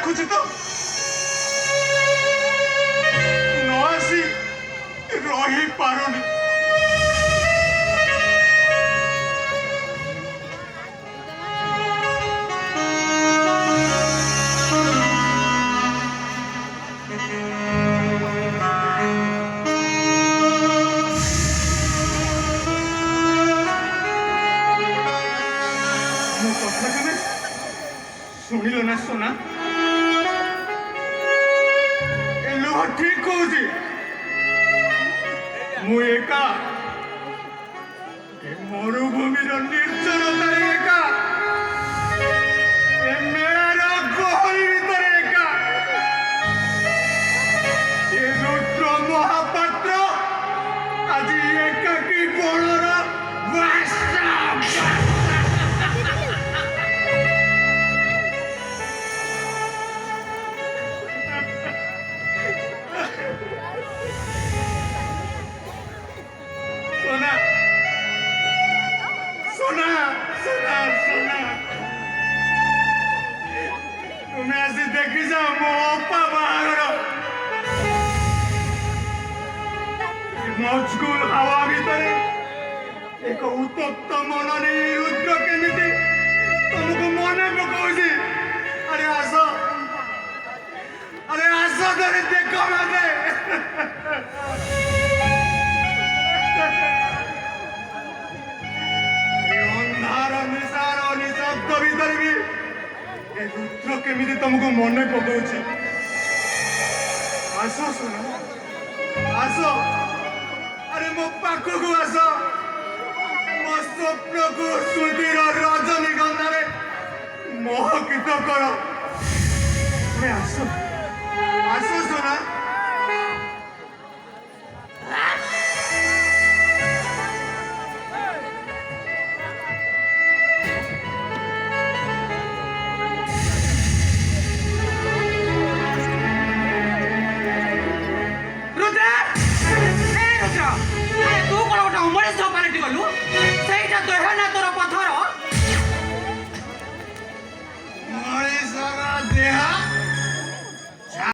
ଦେଖୁଛୁ ତ ନ ଆସି ରହିପାରୁନି। ମୋ କଥା କେବେ ଶୁଣିଲ ନା সোনা? ଏ ଲୁହ ଠିକ କହୁଛି। ମୁଁ ଏକା ଏ ମରୁଭୂମିର ନିର୍ଜନତାରେ ଏକା, ଏ ମେଳାର ଗହଳି ଭିତରେ ଏକା, ଏ ରୁଦ୍ର ମହାପାତ୍ର ଆଜି ଏକାକୀ ବଣର সোনা সোনা সোনা সোনা তুমি আসি দেখি যাও ମୋ ଅପା ବାହାଘର। ମଜଗୁଲ ହାୱା ଭିତରେ ଏକ ଉତ୍ତପ୍ତ ମନ ନେଇ ରୁଦ୍ର କେମିତି ତମକୁ ମନେ ପକାଉଛି। ଆରେ ଆସ ଧରି ଦେଖ ମତେ। ଅନ୍ଧାର ନିଶାର ନିଶବ୍ଦ ଭିତରେ ବି ଏ ରୁଦ୍ର କେମିତି ତମକୁ ମନେ ପକାଉଛି। ଆସ সোনা ଆସ, ଆରେ ମୋ ପାଖକୁ ଆସ। ମୋ ସ୍ୱପ୍ନକୁ ସ୍ମୃତିର ରଜନୀଗନ୍ଧାରେ ମୋହିତ କର। ଆସ।